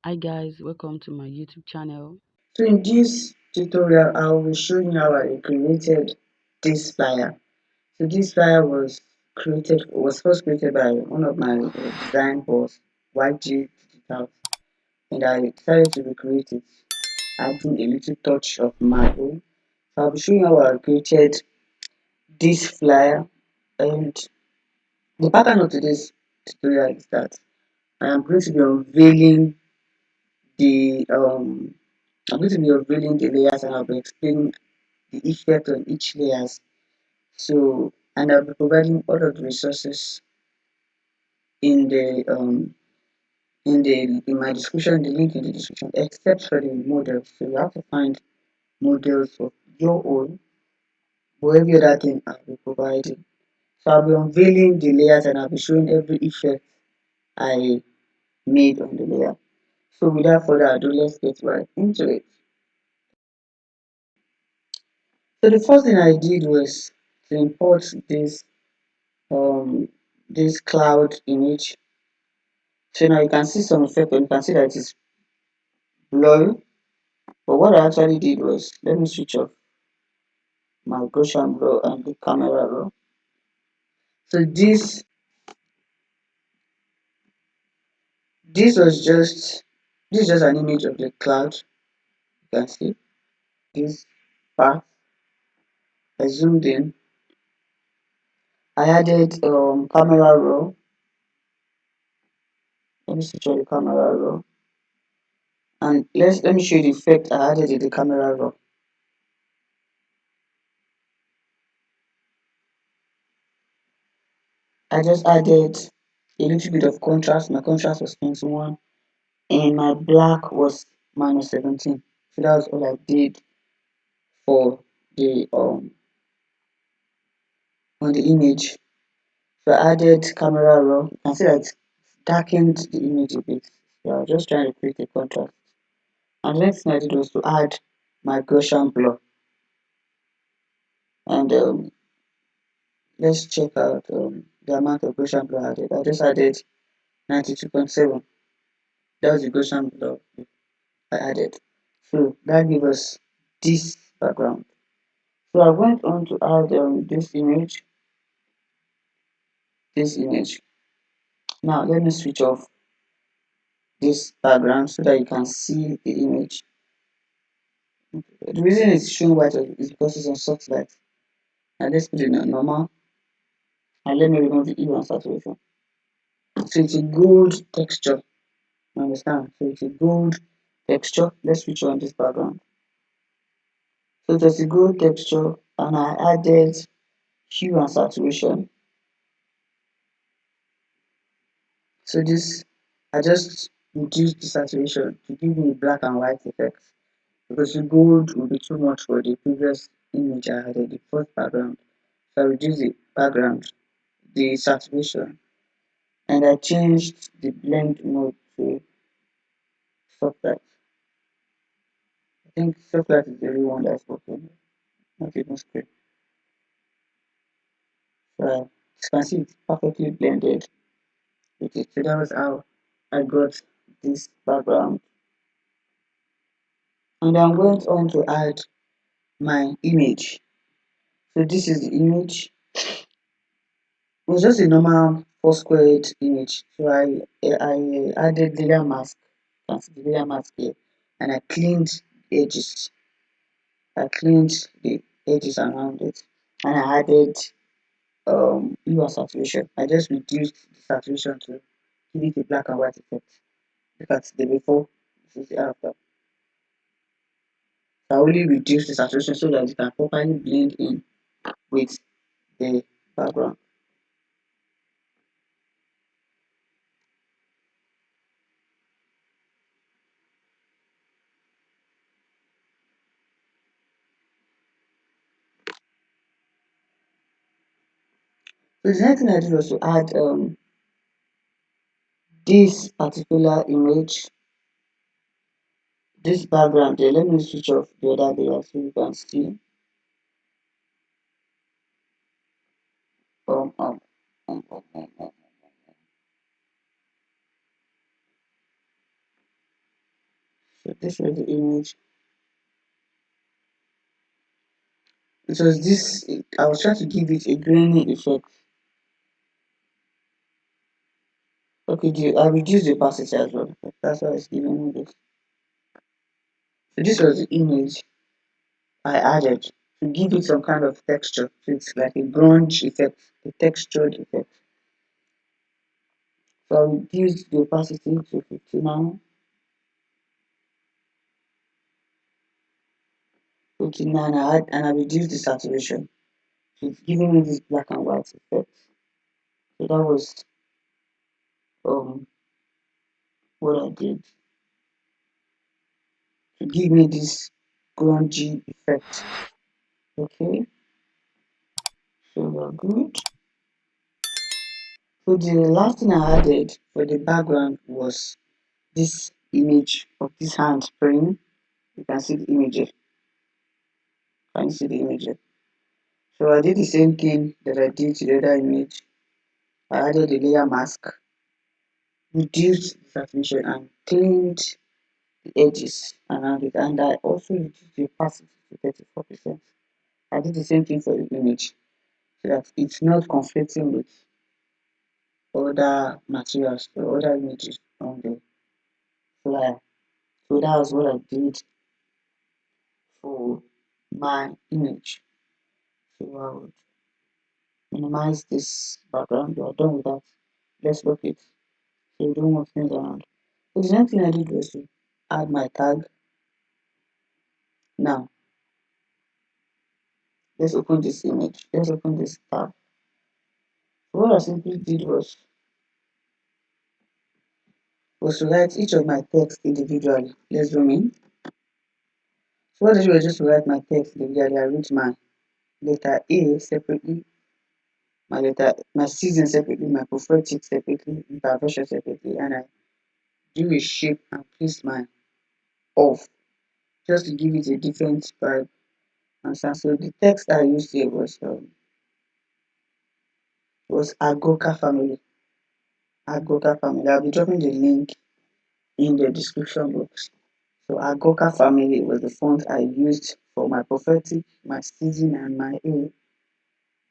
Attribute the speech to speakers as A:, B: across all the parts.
A: Hi guys, welcome to my YouTube channel.
B: So in this tutorial, I will be showing you how I created this flyer. So this flyer was first created by one of my design boss, YG Digital, and I decided to recreate it, adding a little touch of my own. So I'll be showing you how I created this flyer, and the pattern of today's tutorial is that I am going to be unveiling the I'm going to be unveiling the layers, and I'll be explaining the effect on each layers. So, and I'll be providing all of the resources in the in my description, the link in the description, except for the models. So you have to find models of your own or every other thing I'll be providing. So I'll be unveiling the layers, and I'll be showing every effect I made on the layer. So without further ado, let's get right into it. So the first thing I did was to import um this cloud image. So now you can see some effect, and you can see that it is blurry. But what I actually did was, let me switch off my Gaussian blur and the camera raw. So this is just an image of the cloud. You can see this part. I zoomed in. I added camera raw. Let me switch on the camera raw. And let me show you the effect I added in the camera raw. I just added a little bit of contrast. My contrast was 21 and my black was minus 17. So that was all I did for the on the image. So I added camera raw. You can see that it darkened the image a bit. So I was just trying to create a contrast. And the next thing I did was to add my Gaussian blur. And let's check out the amount of Gaussian blur I added. I just added 92.7. That was the Gaussian blur I added. So that gave us this background. So I went on to add this image. Now let me switch off this background so that you can see the image. The reason it's showing white is because it's on soft light. And let's put it on normal, and let me remove the hue and saturation. So it's a gold texture. You understand? So it's a gold texture. Let's switch on this background. So it was a gold texture, and I added hue and saturation. So this, I just reduced the saturation to give me a black and white effect, because the gold would be too much for the previous image I had in the first background. So I reduced the background, the saturation, and I changed the blend mode to soft light. I think soft light is the only one that's working, not even screen. So as you can see, it's perfectly blended with it. So that was how I got this background. And I went on to add my image. So this is the image. It was just a normal four squared image. So I added layer mask. You can see the layer mask here. And I cleaned the edges. I cleaned the edges around it. And I added hue and saturation. I just reduced the saturation to give it a black and white effect. Look at the before, this is the after. So I only reduce the saturation so that it can properly blend in with the background. So the next thing I did was to add this particular image, this background here. Let me switch off the other layer so you can see. Um, um, um, um, um, um. So this was the image. It was this. I was trying to give it a grainy effect. Okay, I reduced the opacity as well. That's why it's giving me this. So this was the image I added to give it some kind of texture. So it's like a grunge effect, a textured effect. So I reduced the opacity to 59, 59, and I reduced the saturation. So it's giving me this black and white effect. So that was um what I did to give me this grungy effect. Okay, so we're good. So the last thing I added for the background was this image of this hand praying. You can see the image here. Can you see the image here? So I did the same thing that I did to the other image. I added a layer mask, reduced the saturation and cleaned the edges around it, and I also reduced the opacity to 34%. I did the same thing for the image so that it's not conflicting with other materials or other images on the flyer. So that was what I did for my image. So I would minimize this background. We are done with that. Let's look it. So we don't move things around. So the next thing I did was to add my tag. Now let's open this image. Let's open this tab. So what I simply did was to write each of my text individually. Let's zoom in. So what I did was just to write my text individually. I wrote my letter A separately, my season separately, my prophetic separately, intervention separately, and I do a shape and place my off just to give it a different vibe. And so the text I used here was Agoka Family. Agoka Family. I'll be dropping the link in the description box. So Agoka Family was the font I used for my prophetic, my season, and my A.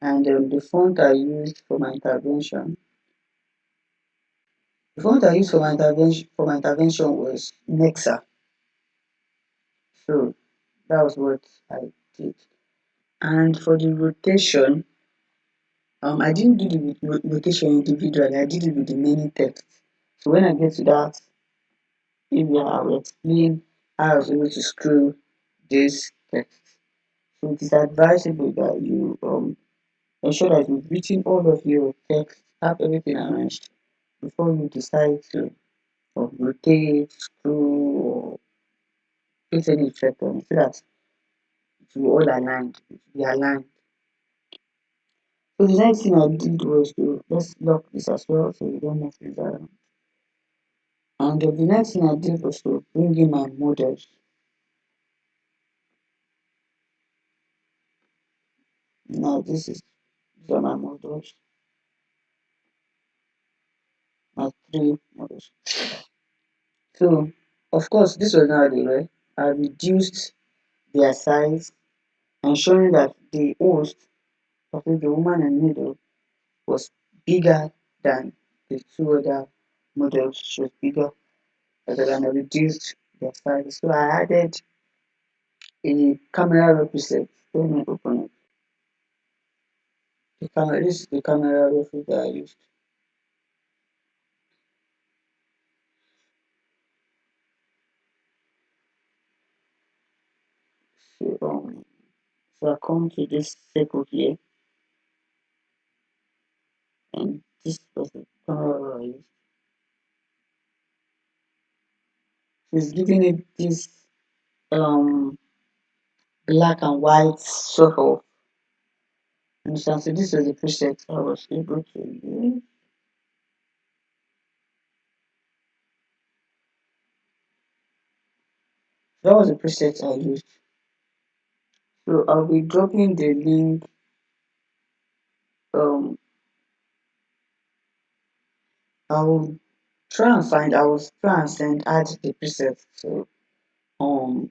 B: And the font I used for my intervention. The font I used for my intervention was Nexa. So that was what I did. And for the rotation, I didn't do the rotation individually. I did it with the many text. So when I get to that area, I will explain how I was able to screw this text. So it is advisable that you ensure that you've written all of your text, have everything arranged before you decide to rotate, screw, or put any effect on it so that it will all aligned, it will be aligned. So the next thing I did was to let's lock this as well so we don't mess things around. And the next thing I did was to bring in my models. Now these are my models, my three models. So of course this was not the way. I reduced their size, ensuring that the host, that is the woman in the middle, was bigger than the two other models. She was bigger rather than I reduced their size. So I added a camera represent. Let me open it. The camera, this is the camera reference that I used. So so I come to this circle here, and this was the camera I used. So it's giving it this um black and white sort of understand. So this was the preset I was able to use. That was the preset I used. So I'll be dropping the link. Um, I will try and find. I will try and send add the preset. So um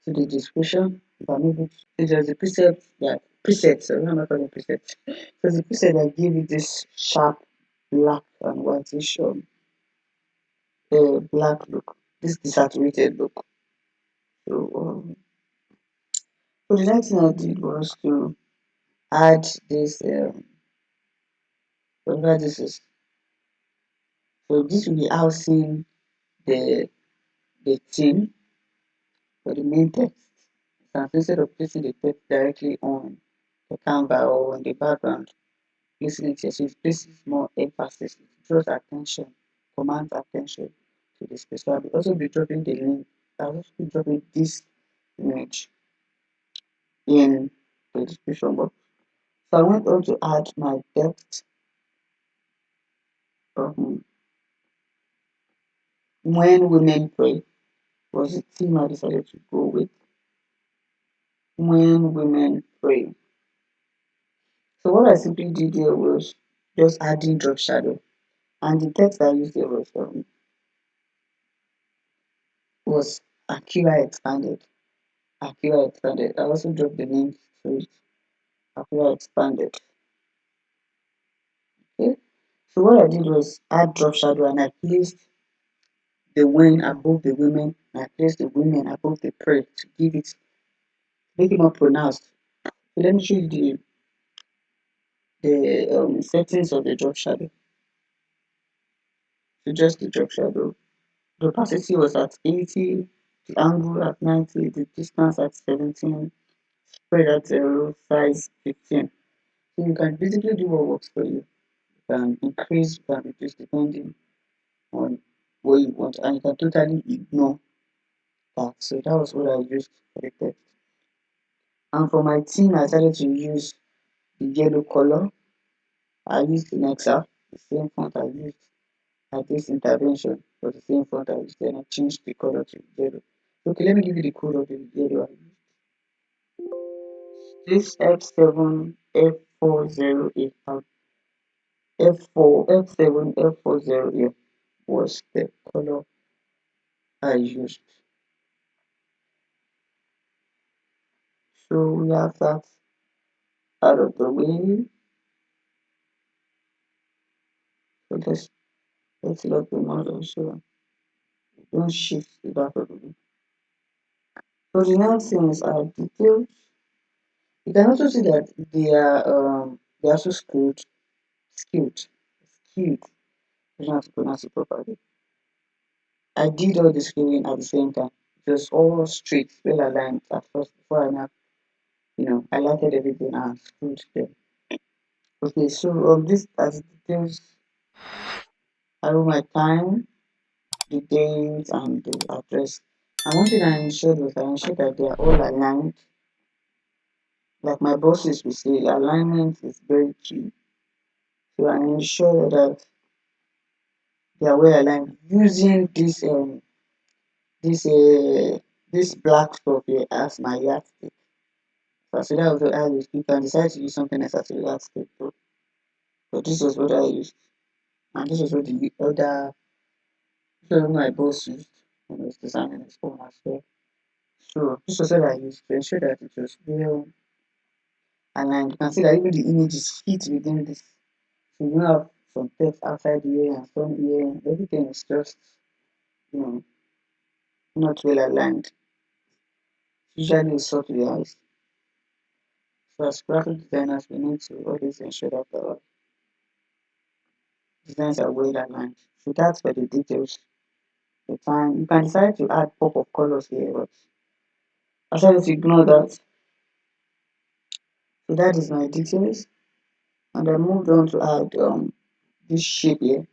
B: to the description. If I'm able to, it was a preset, sorry, I'm not calling preset. It was a preset that gave it this sharp black and whitish black look, this desaturated look. So so the next thing I did was to add this whatever this is. So this will be housing the theme for the main text. So instead of placing the text directly on the canvas or on the background, placing it here, so it places more emphasis, it draws attention, commands attention to the space. So I'll also be dropping the link. I'll also be dropping this image in the description box. So I went on to add my text. um, when women pray was the theme I decided to go with. When women pray. So what I simply did there was just adding drop shadow, and the text I used there was Akira expanded. Akira expanded. I also dropped the link to it. Akira expanded. Okay. So what I did was add drop shadow, and I placed the when above the women, and I placed the women above the pray to give it, make it more pronounced. So let me show you the settings of the drop shadow. So just the drop shadow. The opacity was at 80, the angle at 90, the distance at 17, spread at 0, size 15. So you can basically do what works for you. You can increase, you can reduce depending on what you want, and you can totally ignore that. So that was what I used for the text. And for my team, I started to use the yellow color. I used Nexa, the same font I used at this intervention was the same font I used. Then I changed the color to yellow. Okay, let me give you the code of the yellow I used. This F7 F40A F4 F7 F40A was the color I used. So we have that out of the way. So let's lock the model so we don't shift the back of the way. So the next things are details. You can also see that they are also skewed. I don't know how to pronounce it properly. I did all the screwing at the same time. It was all straight, well aligned at first before I now, highlighted everything and screwed them. Okay, so this as details, I wrote my time, the date, and the address. And one thing I ensured was I ensured that they are all aligned. Like my bosses will say, alignment is very key. So I ensure that they are well aligned using this this black stuff here as my yardstick. So that was what I used. You can decide to use something else as a yardstick, but this was what I used, and this was what the other so my boss used when he was designing his own as well. So this was what I used to ensure that it was well aligned. You can see that even the images fit within this. So you have some text outside here and some here, and everything is just you know not well aligned. Usually it's software eyes. So as graphic designers, we need to always ensure that our designs are well aligned. So that's for the details. The time you can decide to add pop of colors here, but I decided to ignore that. So that is my details, and I moved on to add this shape here,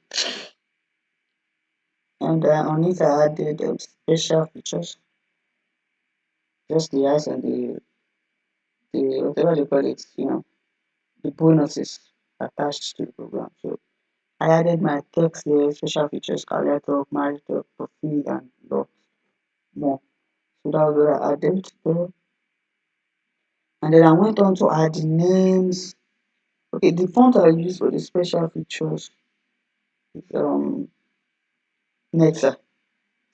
B: and on it I added special features, just the eyes and the whatever they call it, the bonuses attached to the program. So I added my text here, special features, career talk, marriage talk, profile, and lot more. So that was what I added there. And then I went on to add the names. Okay, the font I used for the special features is Nexa,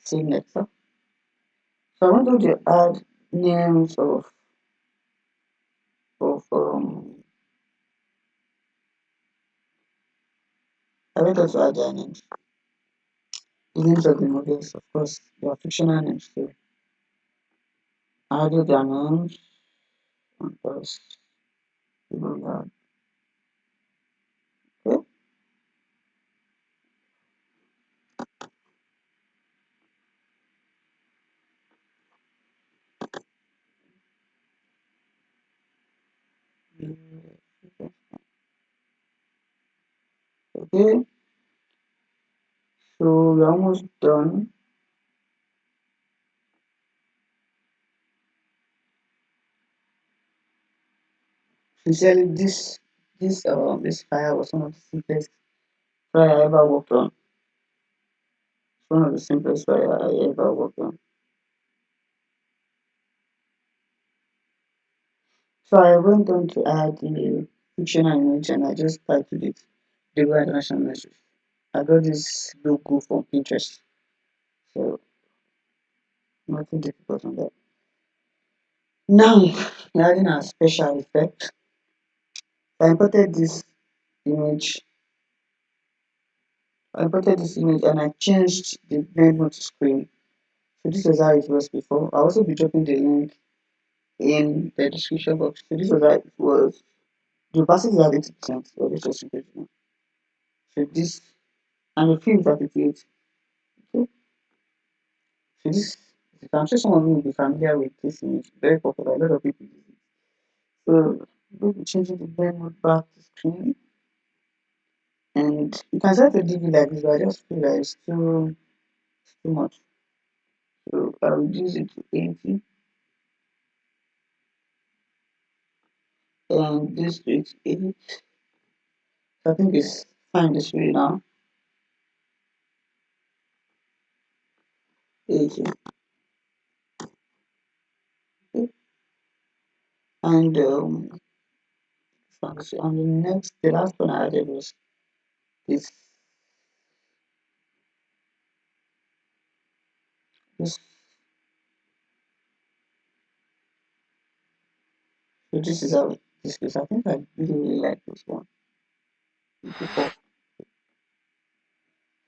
B: same Nexa. So I wanted to add names of I wanted to add their names. The names of the models, of course, they are fictional names. So I added their names and just people that okay. Okay, so we're almost done. Sincerely, this fire was one of the simplest fire I ever worked on. It's one of the simplest fire I ever worked on. So I went on to add the fictional image and I just titled it the World National Message. I got this logo from Pinterest. So nothing difficult on that. Now we're adding a special effect. I imported this image. I imported this image and I changed the blend mode to screen. So this was how it was before. I'll also be dropping the link in the description box. So this was how it was. The opacity is at 80%. So let's just increase it now. So this and the fill is at 58. Okay. So this I'm sure some of you will be familiar with this image. Very popular. A lot of people use it. So we'll be changing the blend mode back to screen. And you can set a DB like this, but I just feel like too much. So I'll reduce it to 80 and this to 88. So I think it's fine this way now. 80. Okay. And and the last one I added was this this so this is how this is. I think I really like this one. Before.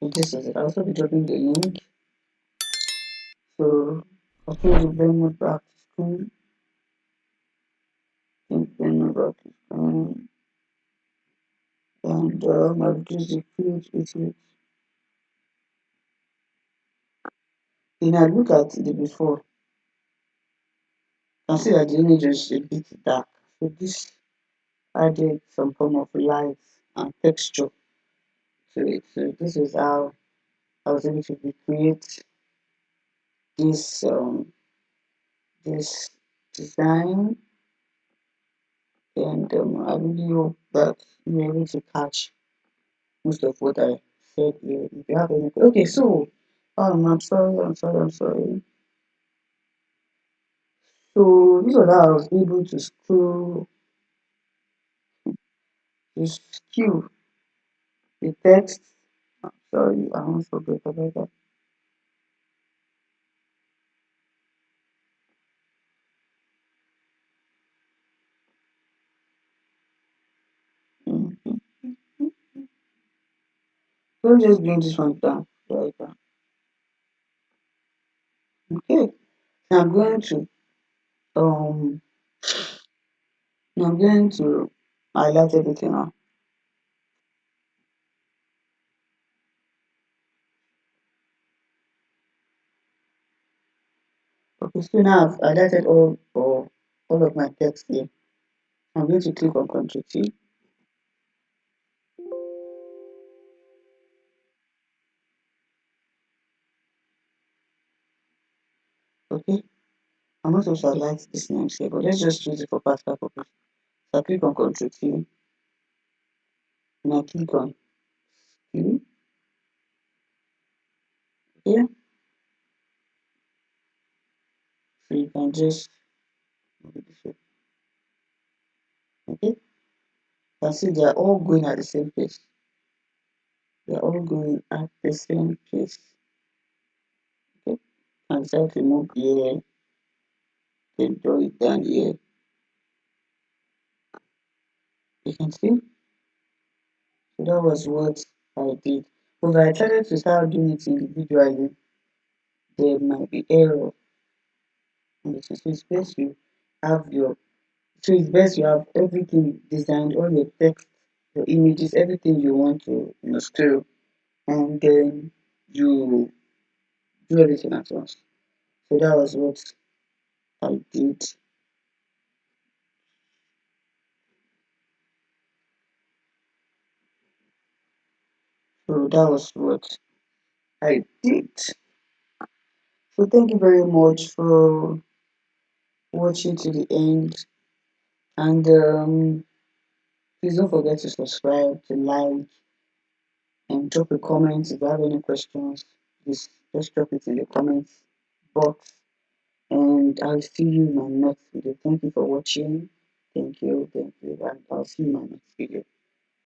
B: So this is it. I'll also be dropping the link. So I'll change the blend mode back to screen. Change blend mode back to screen. And I'll reduce the field with When I look at the before, I can see that the image is a bit dark. So this added some form of light and texture to it. So this is how I was able to recreate this this design, and I really hope that you're able to catch most of what I said here. If you have any, okay, so I'm sorry. So this was how I was able to scroll to skew the text. I'm sorry, I almost forgot about that. Mhm. So let's just bring this one down right now. Okay, now um I'm going to highlight everything now. Okay, so now I've highlighted all of my text here. I'm going to click on Ctrl T. Okay, I'm not also highlight this name here, but let's just use it for practical purpose. So I click on Ctrl T and I click on Q here. So you can just move it this way. Okay, you can see they are all going at the same pace. They are all going at the same pace. Okay. and decided to remove the hair, then draw it down here. You can see. So that was what I did. But if I decided to start doing it individually, there might be error in between. So it's best you have your so it's best you have everything designed, all your text, your images, everything you want to scale, and then you do everything at once. So that was what I did. So that was what I did. So thank you very much for watching to the end. And please don't forget to subscribe, to like, and drop a comment. If you have any questions, please just drop it in the comments box. And I'll see you in my next video. Thank you for watching. Thank you, and I'll see you in my next video.